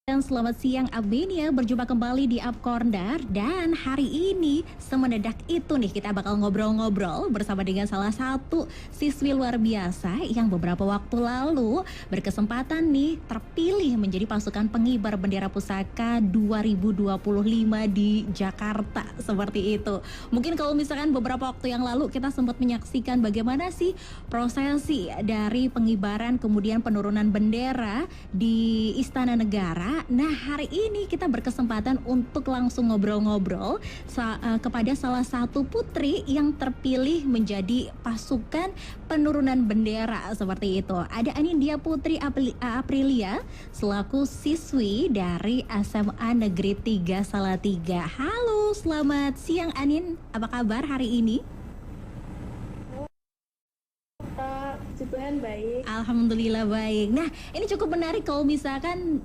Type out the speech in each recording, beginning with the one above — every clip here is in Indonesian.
Dan selamat siang Abinia, berjumpa kembali di Up Corner. Dan hari ini semendadak itu nih kita bakal ngobrol-ngobrol bersama dengan salah satu siswi luar biasa yang beberapa waktu lalu berkesempatan nih terpilih menjadi pasukan pengibar bendera pusaka 2025 di Jakarta, seperti itu. Mungkin kalau misalkan beberapa waktu yang lalu kita sempat menyaksikan bagaimana sih prosesi dari pengibaran kemudian penurunan bendera di Istana Negara. Nah, hari ini kita berkesempatan untuk langsung ngobrol-ngobrol kepada salah satu putri yang terpilih menjadi pasukan penurunan bendera, seperti itu. Ada Anindya Putri Aprilia selaku siswi dari SMA Negeri 3 Salatiga. Halo, selamat siang Anin. Apa kabar hari ini? Puji Tuhan baik. Alhamdulillah baik. Nah, ini cukup menarik kalau misalkan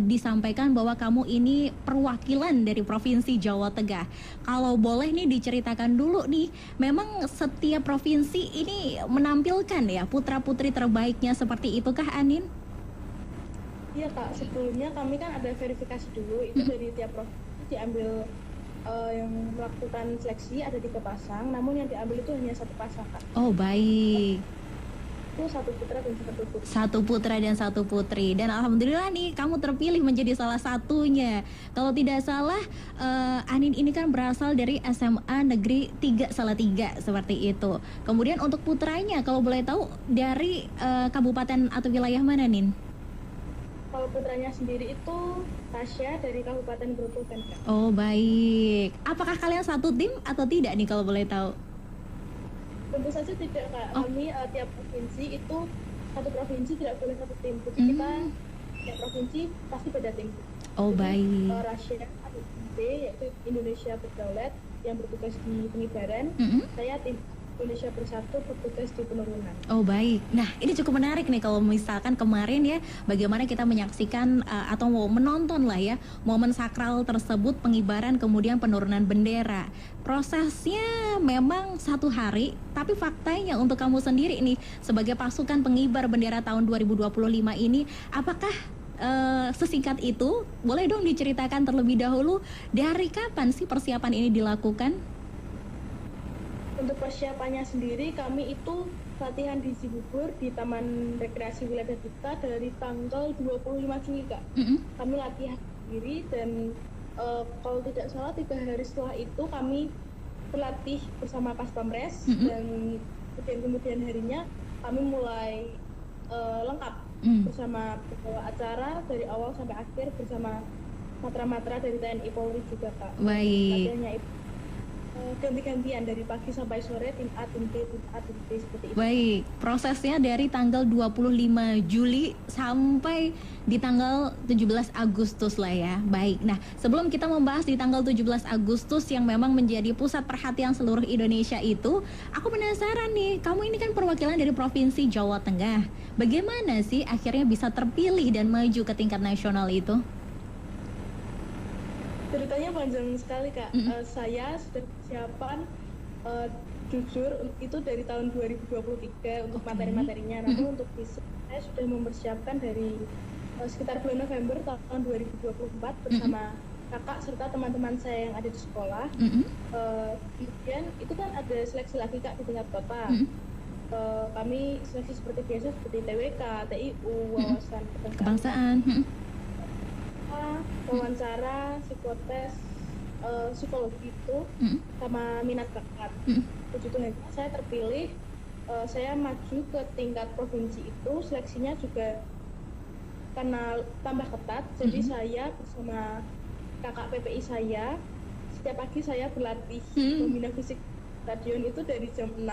disampaikan bahwa kamu ini perwakilan dari Provinsi Jawa Tengah. Kalau boleh nih diceritakan dulu nih, memang setiap provinsi ini menampilkan ya putra-putri terbaiknya, seperti itu kah Anin? Iya Kak, sebelumnya kami kan ada verifikasi dulu, itu dari tiap provinsi diambil yang melakukan seleksi ada 3 pasang, namun yang diambil itu hanya 1 pasang Kak. Oh baik. Itu 1 putra dan 1 putri. 1 putra dan 1 putri. Dan alhamdulillah nih kamu terpilih menjadi salah satunya. Kalau tidak salah Anin ini kan berasal dari SMA Negeri 3 Salatiga, seperti itu. Kemudian untuk putranya kalau boleh tahu dari kabupaten atau wilayah mana Nin? Kalau putranya sendiri itu Tasya dari Kabupaten Grobogan Kak. Oh baik. Apakah kalian satu tim atau tidak nih kalau boleh tahu? Tentu saja tidak Kak, kami tiap provinsi itu satu provinsi tidak boleh satu tim. Jadi kita tiap provinsi pasti beda tim. Oh baik. Rasya ABD yaitu Indonesia Berdaulat yang bertugas di pengibaran. Saya tim Indonesia Bersatu bertugas di penurunan. Oh baik. Nah ini cukup menarik nih kalau misalkan kemarin ya bagaimana kita menyaksikan atau mau menonton lah ya momen sakral tersebut, pengibaran kemudian penurunan bendera. Prosesnya memang 1 hari, tapi faktanya untuk kamu sendiri nih sebagai pasukan pengibar bendera tahun 2025 ini, apakah sesingkat itu? Boleh dong diceritakan terlebih dahulu dari kapan sih persiapan ini dilakukan? Untuk persiapannya sendiri kami itu latihan di Cibubur di Taman Rekreasi Wilayah kita dari tanggal 25 Juli Kak. Kami latihan sendiri dan kalau tidak salah 3 hari setelah itu kami berlatih bersama Pas Pamres dan kemudian harinya kami mulai lengkap bersama acara dari awal sampai akhir bersama matra-matra dari TNI Polri juga Kak. Baik. Latihannya itu ganti-gantian dari pagi sampai sore, tim A, tim B, tim A, tim B, seperti itu. Baik, prosesnya dari tanggal 25 Juli sampai di tanggal 17 Agustus lah ya. Baik, nah sebelum kita membahas di tanggal 17 Agustus yang memang menjadi pusat perhatian seluruh Indonesia itu, aku penasaran nih, kamu ini kan perwakilan dari Provinsi Jawa Tengah. Bagaimana sih akhirnya bisa terpilih dan maju ke tingkat nasional itu? Ceritanya panjang sekali Kak. Saya sudah persiapan jujur itu dari tahun 2023 untuk materi-materinya. Namun untuk fisik saya sudah mempersiapkan dari sekitar bulan November tahun 2024 bersama kakak serta teman-teman saya yang ada di sekolah. Kemudian itu kan ada seleksi lagi Kak di tingkat kota. Kami seleksi seperti biasa seperti TWK, TIU, wawasan kebangsaan, wawancara, psikotes, psikologi itu sama minat bakat. Puji Tuhan saya terpilih, saya maju ke tingkat provinsi itu, seleksinya juga karena tambah ketat. Jadi saya bersama kakak PPI saya setiap pagi saya berlatih membina fisik stadion itu dari jam 6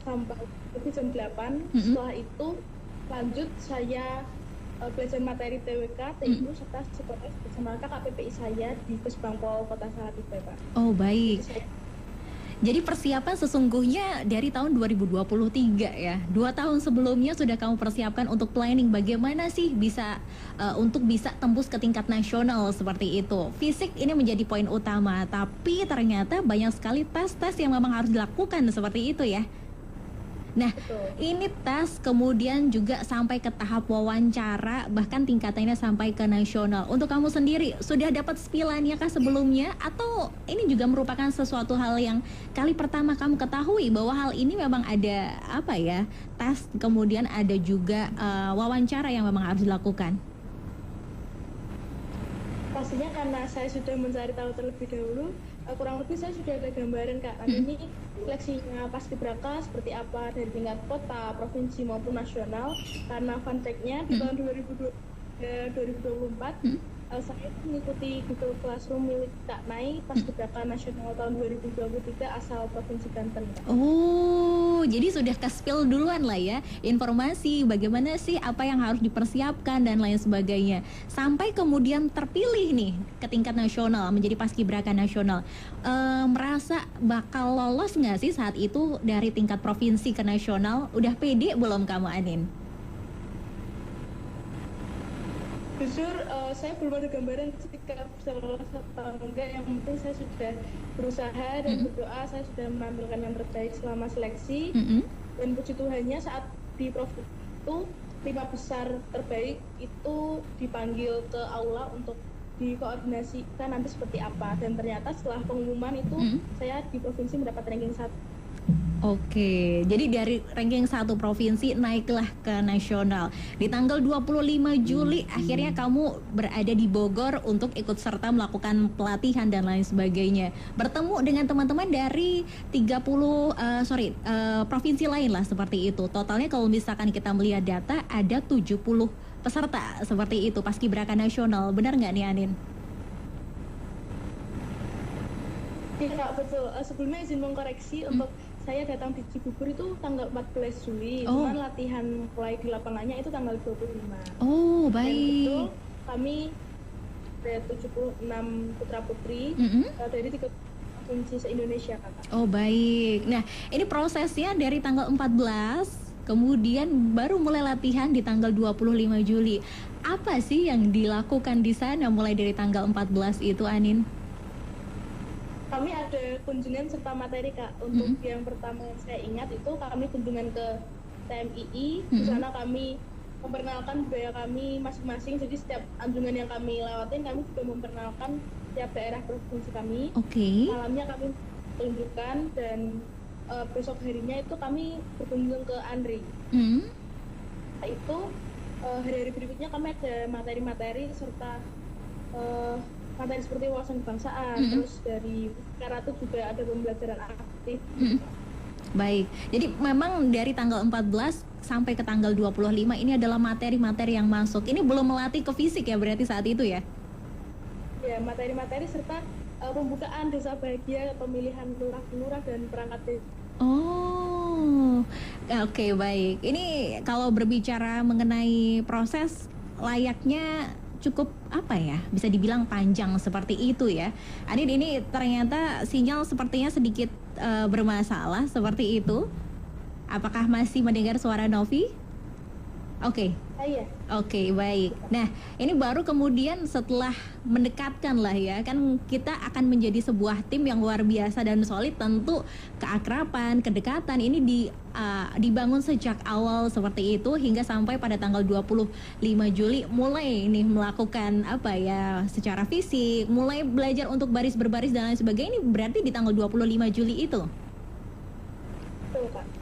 sampai jam 8. Setelah itu lanjut saya belajar materi TWK, TIU, serta psikotes bersama kakak PPI saya di Kesbangpol Kota Salatiga Pak. Oh baik. Jadi persiapan sesungguhnya dari tahun 2023 ya. 2 tahun sebelumnya sudah kamu persiapkan untuk planning bagaimana sih bisa untuk bisa tembus ke tingkat nasional seperti itu. Fisik ini menjadi poin utama, tapi ternyata banyak sekali tes-tes yang memang harus dilakukan seperti itu ya. Nah, Betul. ini tes kemudian juga sampai ke tahap wawancara, bahkan tingkatannya sampai ke nasional. Untuk kamu sendiri, sudah dapat spilannya kah sebelumnya? Atau ini juga merupakan sesuatu hal yang kali pertama kamu ketahui bahwa hal ini memang ada apa ya, tes, kemudian ada juga wawancara yang memang harus dilakukan? Pastinya karena saya sudah mencari tahu terlebih dahulu, kurang lebih saya sudah ada gambaran Kak. Ini seleksinya Paskibraka seperti apa dari tingkat kota, provinsi maupun nasional. Karena fun fact-nya di tahun 2024 saya mengikuti Google Classroom milik Kak Nai Paskibraka Nasional tahun 2023 asal Provinsi Banten. Oh, jadi sudah ke-spill duluan lah ya, informasi bagaimana sih apa yang harus dipersiapkan dan lain sebagainya. Sampai kemudian terpilih nih ke tingkat nasional menjadi Paskibraka Nasional. Merasa bakal lolos nggak sih saat itu dari tingkat provinsi ke nasional? Udah pede belum kamu, Anin? Jujur, saya belum ada gambaran ketika bisa lolos atau enggak. Yang penting saya sudah berusaha dan berdoa, saya sudah menampilkan yang terbaik selama seleksi. Dan puji Tuhannya saat di provinsi itu 5 besar terbaik itu dipanggil ke aula untuk dikoordinasikan nanti seperti apa. Dan ternyata setelah pengumuman itu saya di provinsi mendapat ranking 1. Oke, jadi dari ranking 1 provinsi naiklah ke nasional. Di tanggal 25 Juli akhirnya kamu berada di Bogor untuk ikut serta melakukan pelatihan dan lain sebagainya. Bertemu dengan teman-teman dari 30 provinsi lain lah seperti itu. Totalnya kalau misalkan kita melihat data ada 70 peserta seperti itu Paskibraka Nasional. Benar nggak nih, Anin? Iya betul. Sebelumnya izin mengkoreksi untuk saya datang di Cibubur itu tanggal 14 Juli, cuman latihan mulai di lapangannya itu tanggal 25. Oh, baik. Dan betul, kami ada 76 putra-putri dari 3 provinsi se-Indonesia, Kakak. Oh, baik. Nah, ini prosesnya dari tanggal 14, kemudian baru mulai latihan di tanggal 25 Juli. Apa sih yang dilakukan di sana mulai dari tanggal 14 itu, Anin? Kami ada kunjungan serta materi Kak. Untuk yang pertama yang saya ingat itu kami kunjungan ke TMII. Di sana kami memperkenalkan budaya kami masing-masing. Jadi setiap anjungan yang kami lewatin kami juga memperkenalkan setiap daerah provinsi kami. Malamnya kami tunjukkan dan besok harinya itu kami berkunjung ke Andri. Itu hari-hari berikutnya kami ada materi-materi serta materi seperti wawasan kebangsaan, terus dari karate juga ada pembelajaran aktif. Baik, jadi memang dari tanggal 14 sampai ke tanggal 25 ini adalah materi-materi yang masuk. Ini belum melatih ke fisik ya berarti saat itu ya? Ya, materi-materi serta pembukaan desa bahagia, pemilihan lurah-lurah dan perangkat desa. Oh, oke, baik. Ini kalau berbicara mengenai proses layaknya cukup apa ya, bisa dibilang panjang seperti itu ya. Adin, ini ternyata sinyal sepertinya sedikit bermasalah seperti itu. Apakah masih mendengar suara Novi? Oke. Iya. Oke, baik. Nah, ini baru kemudian setelah mendekatkan lah ya, kan kita akan menjadi sebuah tim yang luar biasa dan solid. Tentu keakraban, kedekatan ini dibangun sejak awal seperti itu hingga sampai pada tanggal 25 Juli mulai nih melakukan apa ya, secara fisik, mulai belajar untuk baris berbaris dan lain sebagainya. Ini berarti di tanggal 25 Juli itu.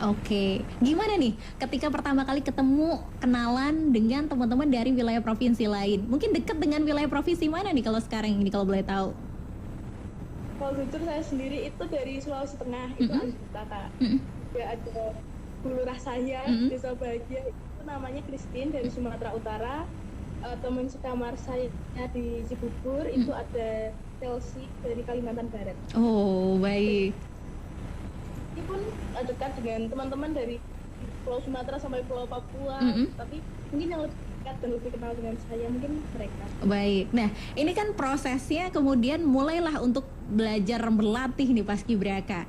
Oke, gimana nih ketika pertama kali ketemu, kenalan dengan teman-teman dari wilayah provinsi lain? Mungkin dekat dengan wilayah provinsi mana nih kalau sekarang ini, kalau boleh tahu? Kalau jujur saya sendiri itu dari Sulawesi Tengah, itu anggota Kak. Juga ada lurah saya, desa bahagia, itu namanya Christine dari Sumatera Utara. Teman sekamar saya di Cibubur itu ada Chelsea dari Kalimantan Barat. Oh, baik. Ini pun dekat dengan teman-teman dari Pulau Sumatera sampai Pulau Papua, tapi mungkin yang lebih dekat dan lebih kenal dengan saya mungkin mereka. Baik, nah ini kan prosesnya kemudian mulailah untuk belajar berlatih nih Paskibraka.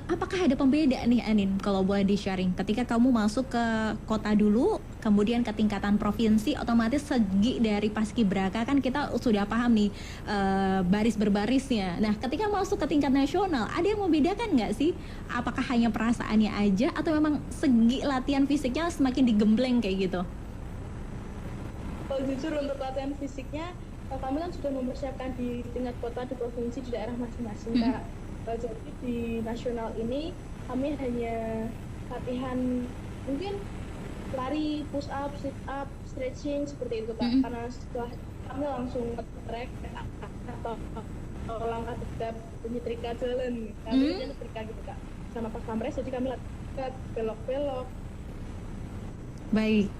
Apakah ada pembeda nih, Anin, kalau boleh di-sharing ketika kamu masuk ke kota dulu kemudian ke tingkatan provinsi, otomatis segi dari paskibraka kan kita sudah paham nih baris berbarisnya. Nah, ketika masuk ke tingkat nasional, ada yang membedakan nggak sih? Apakah hanya perasaannya aja atau memang segi latihan fisiknya semakin digembleng kayak gitu? Kalau jujur untuk latihan fisiknya, kami kan sudah mempersiapkan di tingkat kota, di provinsi, di daerah masing-masing, Kak. Jadi di nasional ini kami hanya latihan mungkin lari, push up, sit up, stretching seperti itu, Kak. Karena setelah kami langsung nge-track atau langkah tegap, menyetrika jalan, kami nyetrika gitu, Kak. Sama pas pamres, jadi kami latihan belok-belok. Baik,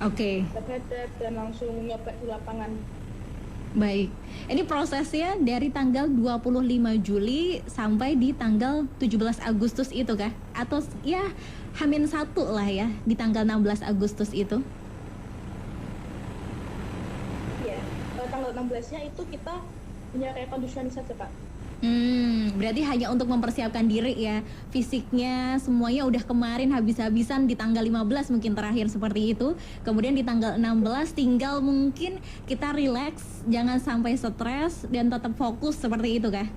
oke. Hadap dan langsung nyoba di lapangan. Baik, ini prosesnya dari tanggal 25 Juli sampai di tanggal 17 Agustus itu kah? Atau ya H-1 lah ya, di tanggal 16 Agustus itu? Iya, tanggal 16-nya itu kita punya kayak conditioning saja, Pak. Berarti hanya untuk mempersiapkan diri ya, fisiknya semuanya udah kemarin habis-habisan di tanggal 15 mungkin terakhir seperti itu. Kemudian di tanggal 16 tinggal mungkin kita relax, jangan sampai stres dan tetap fokus seperti itu kah?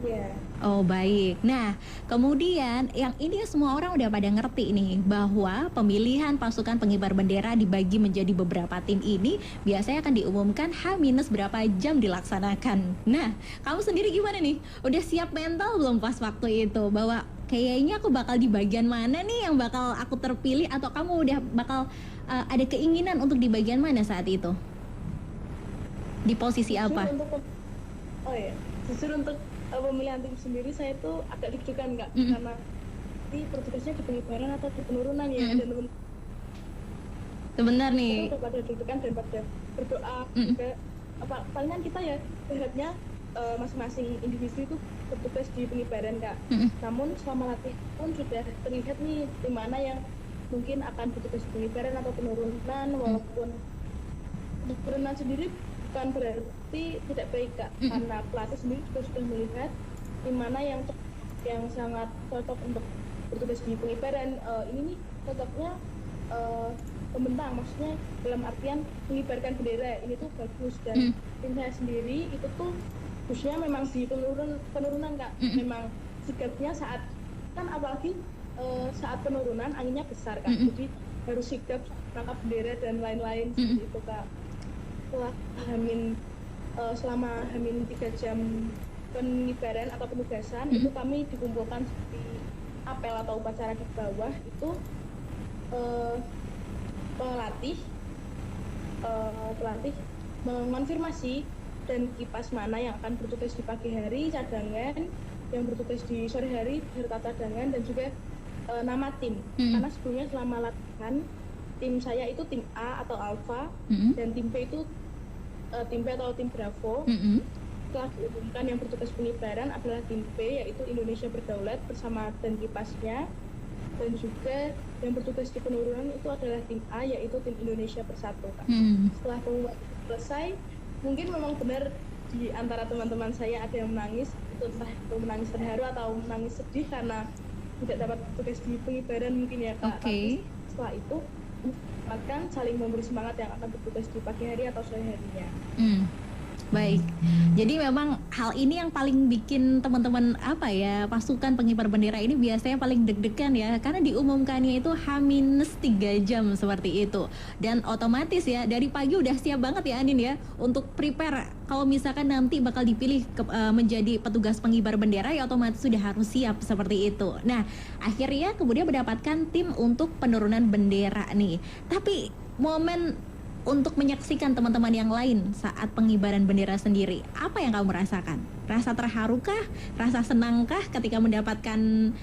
Iya. Oh baik. Nah, kemudian yang ini semua orang udah pada ngerti nih bahwa pemilihan pasukan pengibar bendera dibagi menjadi beberapa tim ini biasanya akan diumumkan H- berapa jam dilaksanakan. Nah, kamu sendiri gimana nih? Udah siap mental belum pas waktu itu bahwa kayaknya aku bakal di bagian mana nih yang bakal aku terpilih, atau kamu udah bakal ada keinginan untuk di bagian mana saat itu? Di posisi apa? Justru untuk pemilihan tim sendiri saya tuh agak deg-degan, Kak, karena ini bertugasnya di pengibaran atau di penurunan ya, dan teman sebentar nih kita pada deg-degan dan pada berdoa juga. Palingan kita ya berharapnya masing-masing individu itu bertugas di pengibaran, Kak. Namun selama latihan pun sudah terlihat nih di mana yang mungkin akan bertugas di pengibaran atau penurunan, walaupun penurunan sendiri bukan berarti tidak baik, Kak, karena pelatih sendiri juga sudah melihat di mana yang sangat cocok untuk bertugas di pengibaran. Ini nih cocoknya pembentang, maksudnya dalam artian mengibarkan bendera ini tuh bagus, dan tim saya sendiri itu tuh khususnya memang di penurunan, Kak. Memang sigapnya saat kan apalagi saat penurunan anginnya besar, Kak, jadi harus sigap tangkap bendera dan lain-lain seperti itu, Kak. Selama H-3 jam pengibaran atau penugasan itu kami dikumpulkan seperti apel atau upacara di bawah itu. Pelatih mengonfirmasi dan kipas mana yang akan bertugas di pagi hari, cadangan yang bertugas di sore hari beserta cadangan, dan juga nama tim. Karena sebelumnya selama latihan tim saya itu tim A atau Alpha, dan tim B itu tim B atau tim Bravo. Setelah diumumkan yang bertugas pengibaran adalah tim B, yaitu Indonesia Berdaulat bersama dan kipasnya, dan juga yang bertugas di penurunan itu adalah tim A, yaitu tim Indonesia Bersatu, Kak. Setelah pengumuman selesai, mungkin memang benar di antara teman-teman saya ada yang menangis, itu entah itu menangis terharu atau menangis sedih karena tidak dapat bertugas di pengibaran mungkin ya, Kak. Tapi setelah itu bahkan saling memberi semangat yang akan bertugas di pagi hari atau sore harinya. Baik, jadi memang hal ini yang paling bikin teman-teman pasukan pengibar bendera ini biasanya paling deg-degan ya, karena diumumkannya itu H-3 jam seperti itu, dan otomatis ya dari pagi udah siap banget ya Anin ya untuk prepare kalau misalkan nanti bakal dipilih menjadi petugas pengibar bendera, ya otomatis sudah harus siap seperti itu. Nah, akhirnya kemudian mendapatkan tim untuk penurunan bendera nih, tapi momen untuk menyaksikan teman-teman yang lain saat pengibaran bendera sendiri, apa yang kamu rasakan? Rasa terharukah? Rasa senangkah ketika mendapatkan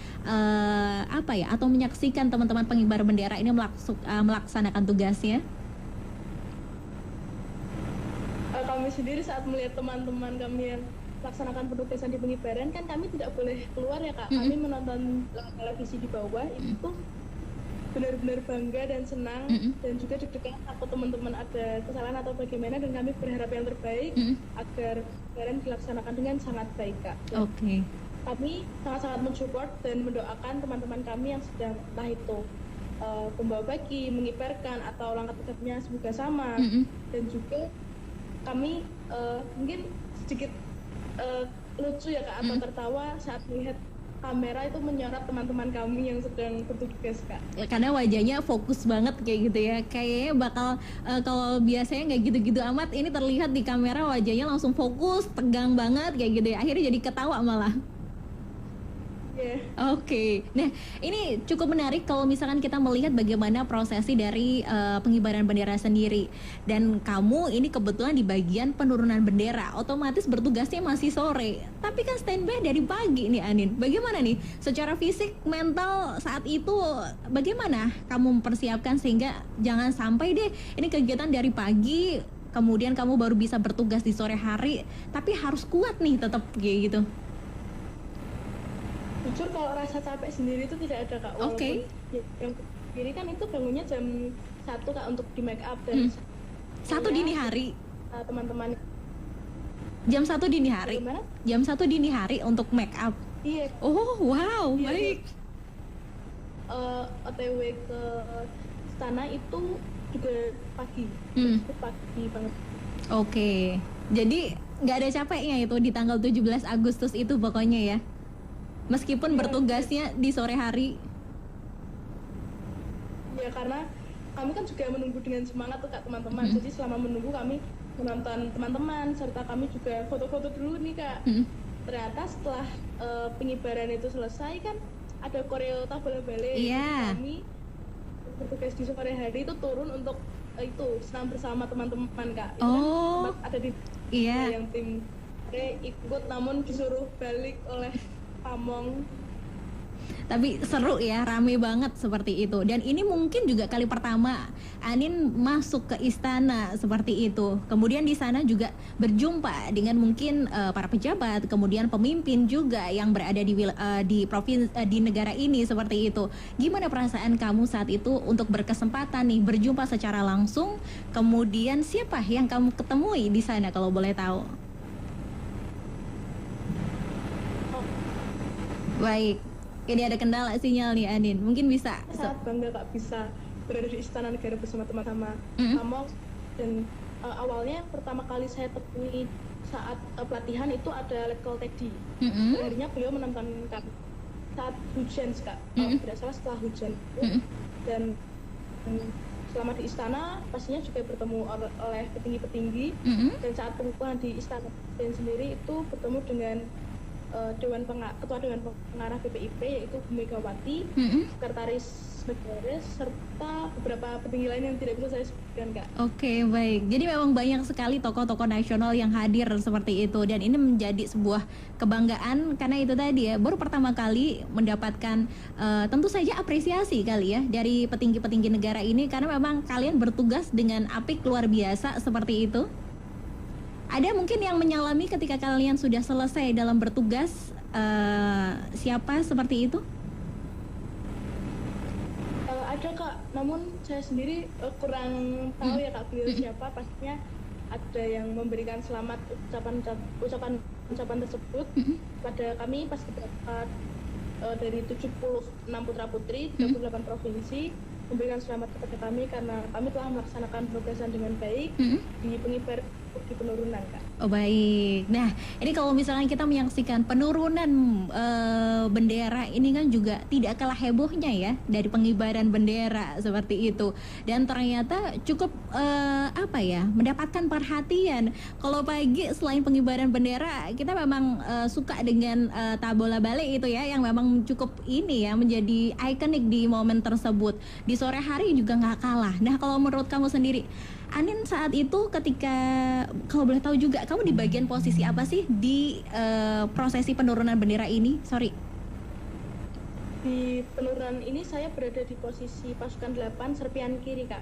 atau menyaksikan teman-teman pengibar bendera ini melaksanakan tugasnya? Kami sendiri saat melihat teman-teman kami yang melaksanakan penugasan di pengibaran, kan kami tidak boleh keluar ya, Kak. Kami menonton televisi di bawah, itu benar-benar bangga dan senang, dan juga deg-degan takut teman-teman ada kesalahan atau bagaimana, dan kami berharap yang terbaik agar pengibaran dilaksanakan dengan sangat baik, Kak. Kami sangat-sangat mensupport dan mendoakan teman-teman kami yang sedang entah itu pembawa baki, mengibarkan atau langkah tegapnya semoga sama. Dan juga kami mungkin sedikit lucu ya Kak, atau tertawa saat melihat kamera itu menyorot teman-teman kami yang sedang bertugas Kak. Karena wajahnya fokus banget kayak gitu ya. Kayaknya bakal kalau biasanya nggak gitu-gitu amat, ini terlihat di kamera wajahnya langsung fokus, tegang banget kayak gitu ya. Akhirnya jadi ketawa malah. Oke. Nah, ini cukup menarik kalau misalkan kita melihat bagaimana prosesi dari pengibaran bendera sendiri. Dan kamu ini kebetulan di bagian penurunan bendera, otomatis bertugasnya masih sore. Tapi kan standby dari pagi nih Anin. Bagaimana nih secara fisik, mental saat itu bagaimana kamu mempersiapkan sehingga jangan sampai deh ini kegiatan dari pagi kemudian kamu baru bisa bertugas di sore hari, tapi harus kuat nih tetap kayak gitu. Jujur kalau rasa capek sendiri itu tidak ada Kak. Oke. Yang sendiri kan itu bangunnya jam 1 Kak untuk di make up dan 1 dini hari. Teman-teman. Jam 1 dini hari. Gimana? Jam 1 dini hari untuk make up. Iya. Oh, wow, iya, baik. OTW ke istana itu juga pagi. Itu pagi banget. Oke. Jadi nggak ada capeknya itu di tanggal 17 Agustus itu pokoknya ya. Meskipun bertugasnya di sore hari. Ya karena kami kan juga menunggu dengan semangat tuh Kak teman-teman. Jadi selama menunggu kami menonton teman-teman serta kami juga foto-foto dulu nih Kak. Ternyata setelah pengibaran itu selesai kan ada koreo tabola bale. Kami bertugas di sore hari itu turun untuk itu senam bersama teman-teman Kak. Itu kan ada di yang tim ikut namun disuruh balik oleh Pamong. Tapi seru ya, rame banget seperti itu. Dan ini mungkin juga kali pertama Anin masuk ke istana seperti itu. Kemudian di sana juga berjumpa dengan mungkin para pejabat, kemudian pemimpin juga yang berada di provinsi di negara ini seperti itu. Gimana perasaan kamu saat itu untuk berkesempatan nih berjumpa secara langsung? Kemudian siapa yang kamu ketemui di sana kalau boleh tahu? Baik, ini ada kendala sinyal nih Anin, mungkin bisa. Sangat bangga Kak bisa berada di Istana Negara bersama teman-teman Pamong. Dan awalnya pertama kali saya temui saat pelatihan itu ada letkol Teddy. Akhirnya beliau menonton kami saat hujan Kak, kalau tidak salah setelah hujan. Dan selama di istana pastinya juga bertemu oleh petinggi-petinggi. Dan saat pengukuhan di Istana sendiri itu bertemu dengan Ketua Dewan Pengarah BPIP yaitu Bu Megawati, Sekretaris Negara serta beberapa petinggi lain yang tidak bisa saya sebutkan Kak. Oke, baik. Jadi memang banyak sekali tokoh-tokoh nasional yang hadir seperti itu dan ini menjadi sebuah kebanggaan karena itu tadi ya baru pertama kali mendapatkan tentu saja apresiasi kali ya dari petinggi-petinggi negara ini karena memang kalian bertugas dengan apik luar biasa seperti itu. Ada mungkin yang menyalami ketika kalian sudah selesai dalam bertugas, siapa seperti itu? Ada Kak, namun saya sendiri kurang tahu ya Kak beliau siapa. Pastinya ada yang memberikan selamat ucapan tersebut pada kami pas berangkat dari 76 putra putri 38 provinsi, memberikan selamat kepada kami karena kami telah melaksanakan penugasan dengan baik di pengibar di penurunan Kak. Oh baik. Nah ini kalau misalnya kita menyaksikan penurunan bendera ini kan juga tidak kalah hebohnya ya dari pengibaran bendera seperti itu dan ternyata cukup mendapatkan perhatian. Kalau pagi selain pengibaran bendera kita memang suka dengan tabola bale itu ya yang memang cukup ini ya menjadi ikonik di momen tersebut. Di sore hari juga nggak kalah. Nah kalau menurut kamu sendiri Anin saat itu ketika kalau boleh tahu juga kamu di bagian posisi apa sih di prosesi penurunan bendera ini? Sorry. Di penurunan ini saya berada di posisi pasukan 8 serpian kiri Kak.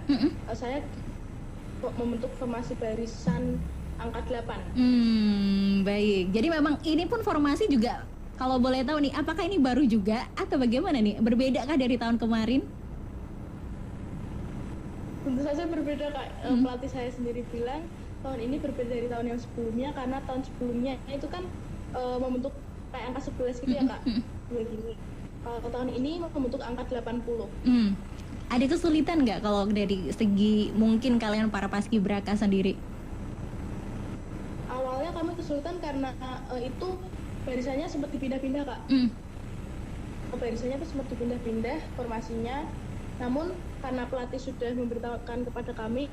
Saya membentuk formasi barisan angka 8. Baik. Jadi memang ini pun formasi juga kalau boleh tahu nih apakah ini baru juga atau bagaimana nih? Berbeda kah dari tahun kemarin? Tentu saja berbeda Kak. Pelatih saya sendiri bilang tahun ini berbeda dari tahun yang sebelumnya karena tahun sebelumnya itu kan membentuk kayak angka 11 gitu ya Kak. Kalau tahun ini membentuk angka 80. Ada kesulitan nggak kalau dari segi mungkin kalian para paskibraka sendiri? Awalnya kami kesulitan karena itu barisannya sempat dipindah-pindah Kak. Barisannya itu sempat dipindah-pindah formasinya. Namun karena pelatih sudah memberitahukan kepada kami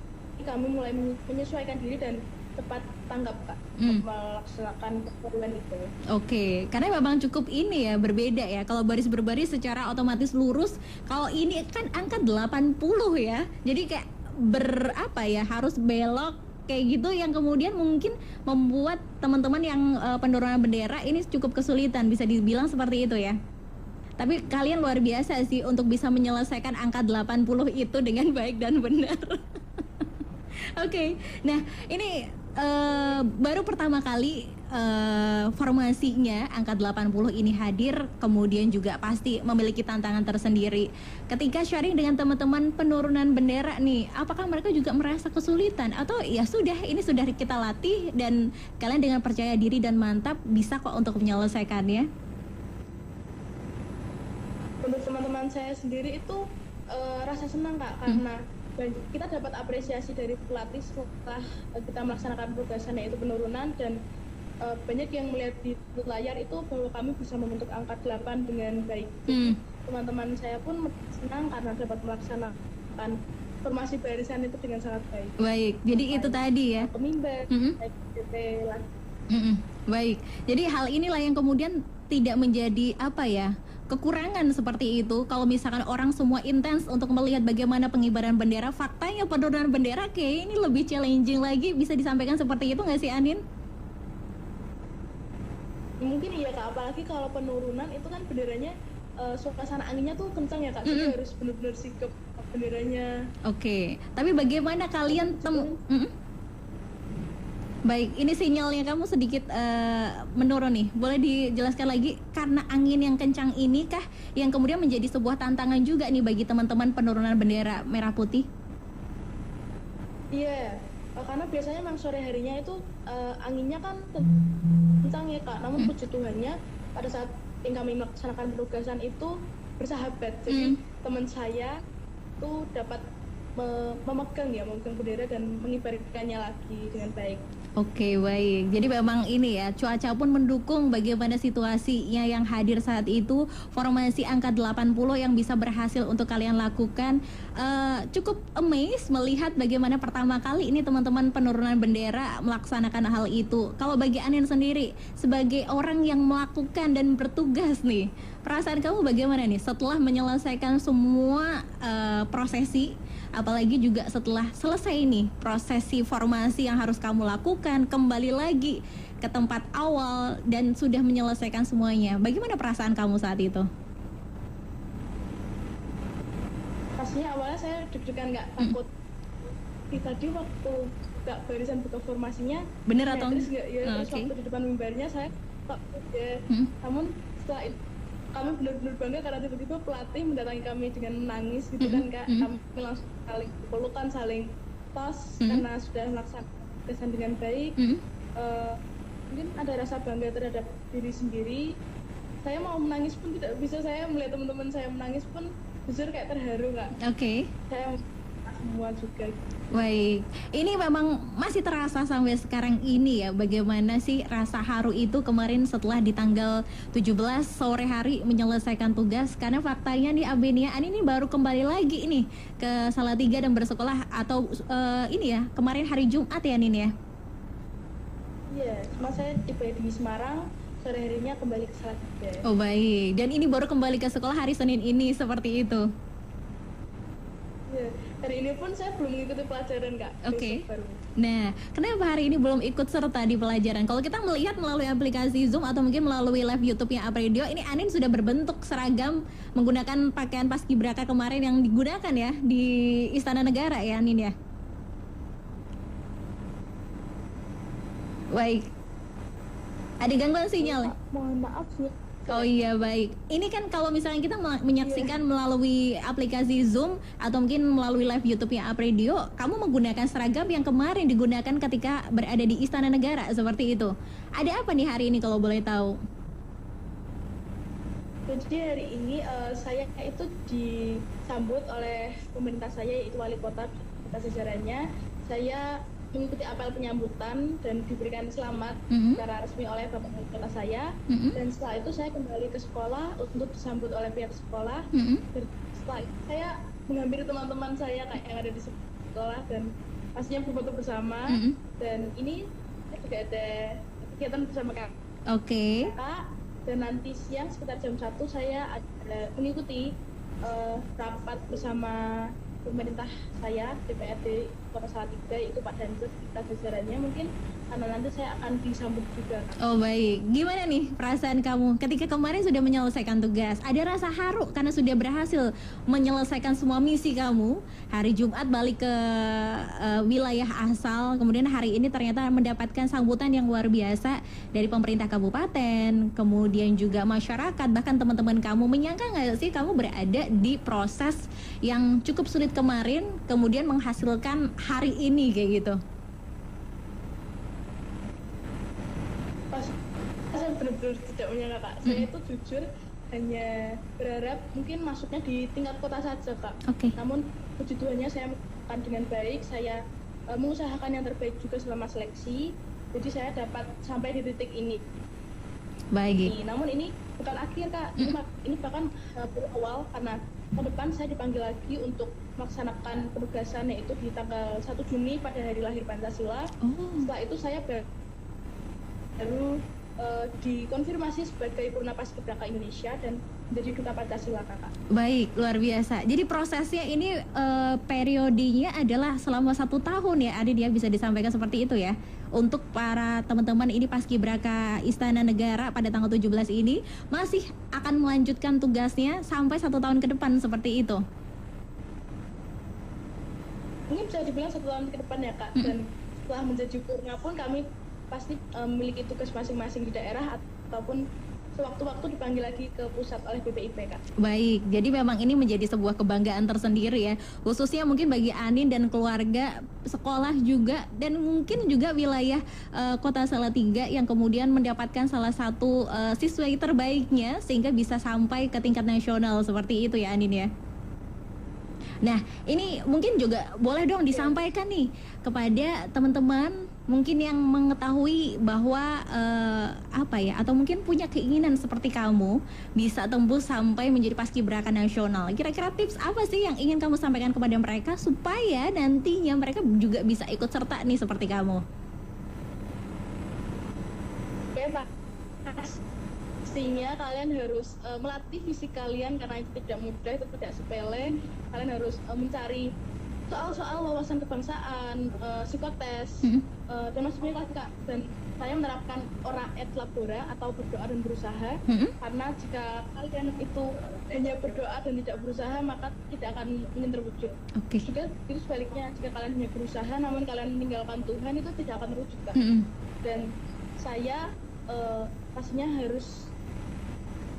mulai menyesuaikan diri dan cepat tanggap Kak, melaksanakan perburuan itu. Oke, karena memang cukup ini ya, berbeda ya. Kalau baris berbaris secara otomatis lurus, kalau ini kan angka 80 ya. Jadi kayak harus belok kayak gitu, yang kemudian mungkin membuat teman-teman yang penurunan bendera ini cukup kesulitan, bisa dibilang seperti itu ya. Tapi kalian luar biasa sih untuk bisa menyelesaikan angka 80 itu dengan baik dan benar. Oke, nah ini baru pertama kali formasinya angka 80 ini hadir, kemudian juga pasti memiliki tantangan tersendiri. Ketika sharing dengan teman-teman penurunan bendera nih, apakah mereka juga merasa kesulitan? Atau ya sudah, ini sudah kita latih dan kalian dengan percaya diri dan mantap bisa kok untuk menyelesaikannya? Untuk teman-teman saya sendiri itu rasa senang Kak, karena kita dapat apresiasi dari pelatih setelah kita melaksanakan penugasan yaitu penurunan, dan banyak yang melihat di layar itu bahwa kami bisa membentuk angka 8 dengan baik. Teman-teman saya pun senang karena dapat melaksanakan formasi barisan itu dengan sangat baik. Baik, jadi itu tadi ya. Pemimbar, baik, jadi hal inilah yang kemudian tidak menjadi kekurangan seperti itu. Kalau misalkan orang semua intens untuk melihat bagaimana pengibaran bendera, faktanya penurunan bendera kayak ini lebih challenging lagi. Bisa disampaikan seperti itu nggak sih Anin? Mungkin iya Kak, apalagi kalau penurunan itu kan benderanya suasana anginnya tuh kencang ya Kak, jadi harus benar-benar sikap benderanya. Oke, tapi bagaimana kalian Baik, ini sinyalnya kamu sedikit menurun nih. Boleh dijelaskan lagi, karena angin yang kencang ini kah yang kemudian menjadi sebuah tantangan juga nih bagi teman-teman penurunan bendera merah putih? Iya, karena biasanya memang sore harinya itu anginnya kan kencang ya Kak. Namun puji Tuhannya pada saat kami melaksanakan penugasan itu bersahabat. Jadi teman saya itu dapat memegang bendera dan mengibarkannya lagi dengan baik. Oke, baik. Jadi memang ini ya, cuaca pun mendukung bagaimana situasinya yang hadir saat itu. Formasi angka 80 yang bisa berhasil untuk kalian lakukan. Cukup amazed melihat bagaimana pertama kali ini teman-teman penurunan bendera melaksanakan hal itu. Kalau bagi Anin sendiri, sebagai orang yang melakukan dan bertugas nih, perasaan kamu bagaimana nih setelah menyelesaikan semua prosesi? Apalagi juga setelah selesai nih prosesi formasi yang harus kamu lakukan, kembali lagi ke tempat awal dan sudah menyelesaikan semuanya. Bagaimana perasaan kamu saat itu? Pastinya awalnya saya deg-degan, nggak takut. Tadi waktu buka barisan, buka formasinya bener atau terus nggak ya, terus waktu di depan mimbarnya saya takut ya. Namun setelah itu kami benar-benar bangga karena tiba-tiba pelatih mendatangi kami dengan menangis gitu kan Kak. Kami langsung saling pelukan, saling tos karena sudah melaksanakan dengan baik. Mungkin ada rasa bangga terhadap diri sendiri. Saya mau menangis pun tidak bisa, saya melihat teman-teman saya menangis pun jujur kayak terharu Kak. Oke. Saya semua juga. Baik, ini memang masih terasa sampai sekarang ini ya, bagaimana sih rasa haru itu kemarin setelah di tanggal 17 sore hari menyelesaikan tugas. Karena faktanya nih Abenia ini baru kembali lagi ini ke Salatiga dan bersekolah, atau ini ya kemarin hari Jumat ya Nin ya? Iya, cuma saya tiba di Semarang, sore harinya kembali ke Salatiga. Oh baik, dan ini baru kembali ke sekolah hari Senin ini seperti itu. Iya, hari ini pun saya belum mengikuti pelajaran Kak. Oke. Nah, kenapa hari ini belum ikut serta di pelajaran? Kalau kita melihat melalui aplikasi Zoom atau mungkin melalui live YouTube-nya Apredio, ini Anin sudah berbentuk seragam menggunakan pakaian paskibraka kemarin yang digunakan ya di Istana Negara ya Anin ya. Baik. Ada gangguan sinyal? Mohon maaf ya. Oh iya baik. Ini kan kalau misalnya kita menyaksikan melalui aplikasi Zoom atau mungkin melalui live YouTube-nya Apredio, kamu menggunakan seragam yang kemarin digunakan ketika berada di Istana Negara seperti itu. Ada apa nih hari ini kalau boleh tahu? Jadi hari ini saya itu disambut oleh pemerintah saya, yaitu wali kota beserta jajarannya. Saya mengikuti apel penyambutan dan diberikan selamat secara resmi oleh bapak wali kota saya. Dan setelah itu saya kembali ke sekolah untuk disambut oleh pihak sekolah. Dan setelah itu saya menghampiri teman-teman saya kayak yang ada di sekolah dan pastinya berfoto bersama. Dan ini juga ada kegiatan bersama kakak. Dan nanti siang sekitar jam 1 saya ada mengikuti rapat bersama pemerintah saya, DPRD Kota Salatiga, itu Pak Dancer, kita jajarannya mungkin karena nanti saya akan disambut juga. Oh baik, gimana nih perasaan kamu ketika kemarin sudah menyelesaikan tugas? Ada rasa haru karena sudah berhasil menyelesaikan semua misi kamu. Hari Jumat balik ke wilayah asal, kemudian hari ini ternyata mendapatkan sambutan yang luar biasa dari pemerintah kabupaten, kemudian juga masyarakat, bahkan teman-teman kamu. Menyangka nggak sih kamu berada di proses yang cukup sulit kemarin, kemudian menghasilkan hari ini kayak gitu? Saya benar-benar tidak menyangka, Kak. Saya itu jujur hanya berharap mungkin masuknya di tingkat kota saja, Kak. Namun puji Tuhannya saya melakukan dengan baik. Saya mengusahakan yang terbaik juga selama seleksi. Jadi saya dapat sampai di titik ini. Baik. Namun ini bukan akhir, Kak. Ini bahkan baru awal, karena ke depan saya dipanggil lagi untuk melaksanakan penugasan, yaitu di tanggal 1 Juni pada hari lahir Pancasila. Setelah itu saya baru dikonfirmasi sebagai Purna Paskibraka Indonesia dan menjadi Duta Pancasila, Kakak. Baik, luar biasa. Jadi prosesnya ini periodenya adalah selama 1 tahun ya, Adin ya, bisa disampaikan seperti itu ya. Untuk para teman-teman ini Paskibraka Istana Negara pada tanggal 17 ini masih akan melanjutkan tugasnya sampai 1 tahun ke depan seperti itu. Ini bisa dibilang 1 tahun ke depan ya, Kak. Dan setelah menjadi Purna pun kami pasti memiliki tugas masing-masing di daerah ataupun sewaktu-waktu dipanggil lagi ke pusat oleh BPIP, Kak. Baik, jadi memang ini menjadi sebuah kebanggaan tersendiri ya, khususnya mungkin bagi Anin dan keluarga, sekolah juga, dan mungkin juga wilayah Kota Salatiga yang kemudian mendapatkan salah satu siswa terbaiknya sehingga bisa sampai ke tingkat nasional seperti itu ya, Anin ya. Nah, ini mungkin juga boleh dong disampaikan nih kepada teman-teman mungkin yang mengetahui bahwa atau mungkin punya keinginan seperti kamu bisa tembus sampai menjadi paskibraka nasional. Kira-kira tips apa sih yang ingin kamu sampaikan kepada mereka supaya nantinya mereka juga bisa ikut serta nih seperti kamu? Oke, Pak. Pastinya kalian harus melatih fisik kalian karena itu tidak mudah, itu tidak sepele. Kalian harus mencari soal-soal wawasan kebangsaan, psikotes, dan maksudnya Kak. Dan saya menerapkan ora et labora atau berdoa dan berusaha, karena jika kalian itu hanya berdoa dan tidak berusaha maka tidak akan mungkin terwujud. Juga itu sebaliknya, jika kalian hanya berusaha namun kalian meninggalkan Tuhan, itu tidak akan terwujud, Kak. Dan saya pastinya harus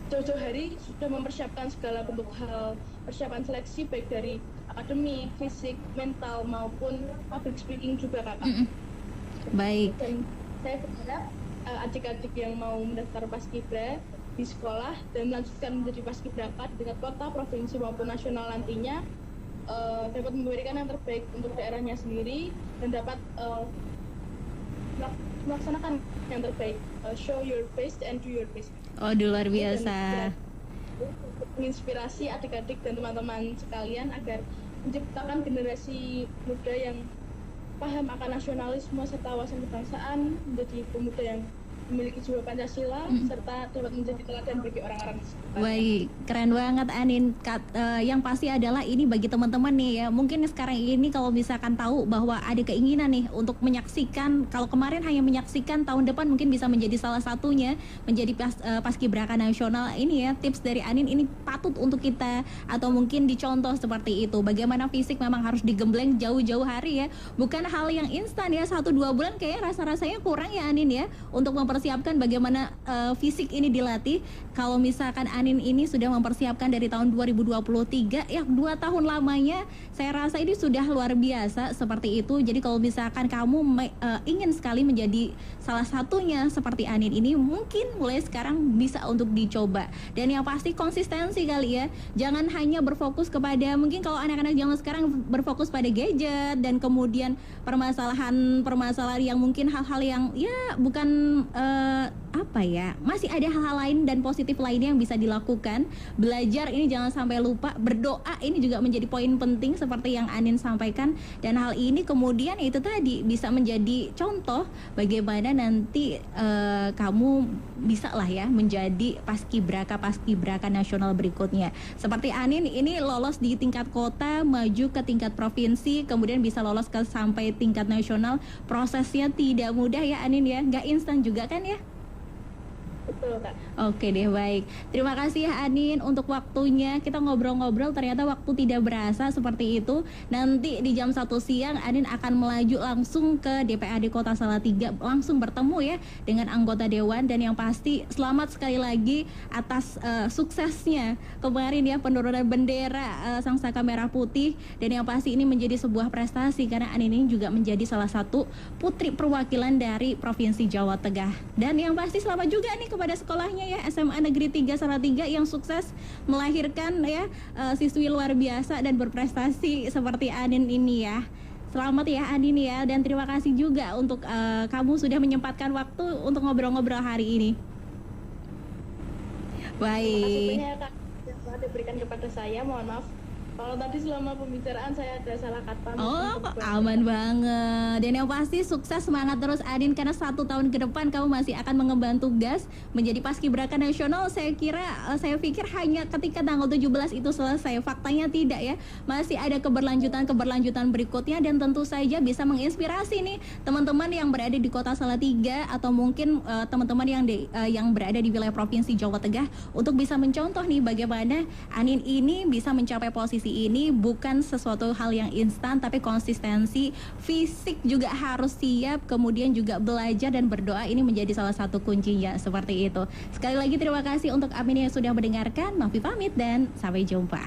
jauh-jauh hari sudah mempersiapkan segala bentuk hal persiapan seleksi, baik dari akademik, fisik, mental maupun public speaking juga, Kakak. Baik. Dan saya berharap adik-adik yang mau mendaftar paskibra di sekolah dan melanjutkan menjadi paskibraka di tingkat kota, provinsi maupun nasional nantinya dapat memberikan yang terbaik untuk daerahnya sendiri dan dapat melaksanakan yang terbaik. Show your best and do your best. Oh, luar biasa. Menginspirasi adik-adik dan teman-teman sekalian agar menciptakan generasi muda yang paham akan nasionalisme serta wawasan kebangsaan, menjadi pemuda yang memiliki jiwa Pancasila serta dapat menjadi teladan bagi orang-orang sekitar. Baik, keren banget Anin. Yang pasti adalah ini bagi teman-teman nih ya, mungkin sekarang ini kalau misalkan tahu bahwa ada keinginan nih untuk menyaksikan, kalau kemarin hanya menyaksikan, tahun depan mungkin bisa menjadi salah satunya menjadi paskibraka nasional. Ini ya tips dari Anin, ini patut untuk kita atau mungkin dicontoh seperti itu. Bagaimana fisik memang harus digembleng jauh-jauh hari ya, bukan hal yang instan ya, 1-2 bulan kayaknya rasa-rasanya kurang ya Anin ya untuk mempersiapkan mempersiapkan bagaimana fisik ini dilatih. Kalau misalkan Anin ini sudah mempersiapkan dari tahun 2023, ya 2 tahun lamanya, saya rasa ini sudah luar biasa seperti itu. Jadi kalau misalkan kamu ingin sekali menjadi salah satunya seperti Anin ini, mungkin mulai sekarang bisa untuk dicoba. Dan yang pasti konsistensi kali ya. Jangan hanya berfokus kepada, mungkin kalau anak-anak zaman sekarang berfokus pada gadget dan kemudian permasalahan yang mungkin hal-hal yang ya bukan apa ya, masih ada hal-hal lain dan positif lainnya yang bisa dilakukan. Belajar ini jangan sampai lupa, berdoa ini juga menjadi poin penting seperti yang Anin sampaikan, dan hal ini kemudian itu tadi bisa menjadi contoh bagaimana nanti kamu bisa lah ya menjadi paskibraka nasional berikutnya. Seperti Anin ini lolos di tingkat kota, maju ke tingkat provinsi, kemudian bisa lolos ke sampai tingkat nasional. Prosesnya tidak mudah ya Anin ya, nggak instan juga kan ya? Betul, Kak. Oke deh, baik. Terima kasih ya Anin untuk waktunya. Kita ngobrol-ngobrol, ternyata waktu tidak berasa seperti itu. Nanti di jam 1 siang Anin akan melaju langsung ke DPRD Kota Salatiga, langsung bertemu ya dengan anggota dewan. Dan yang pasti selamat sekali lagi atas suksesnya kemarin ya, penurunan bendera Sang Saka Merah Putih. Dan yang pasti ini menjadi sebuah prestasi karena Anin ini juga menjadi salah satu putri perwakilan dari Provinsi Jawa Tengah. Dan yang pasti selamat juga nih kepada sekolahnya ya, SMA Negeri 3 Salatiga yang sukses melahirkan ya siswi luar biasa dan berprestasi seperti Anin ini ya. Selamat ya Anin ya, dan terima kasih juga untuk kamu sudah menyempatkan waktu untuk ngobrol-ngobrol hari ini. Baik. Terima kasih banyak Kak yang telah diberikan kepada saya. Mohon maaf kalau tadi selama pembicaraan saya ada salah kata. Oh, aman banget. Dan yang pasti sukses, semangat terus Anin, karena 1 tahun ke depan kamu masih akan mengemban tugas menjadi paskibraka nasional. Saya pikir hanya ketika tanggal 17 itu selesai. Faktanya tidak ya. Masih ada keberlanjutan berikutnya, dan tentu saja bisa menginspirasi nih teman-teman yang berada di Kota Salatiga atau mungkin teman-teman yang berada di wilayah Provinsi Jawa Tengah untuk bisa mencontoh nih bagaimana Anin ini bisa mencapai posisi ini. Bukan sesuatu hal yang instan, tapi konsistensi, fisik juga harus siap, kemudian juga belajar dan berdoa ini menjadi salah satu kuncinya seperti itu. Sekali lagi terima kasih untuk Amin yang sudah mendengarkan. Mafi pamit dan sampai jumpa.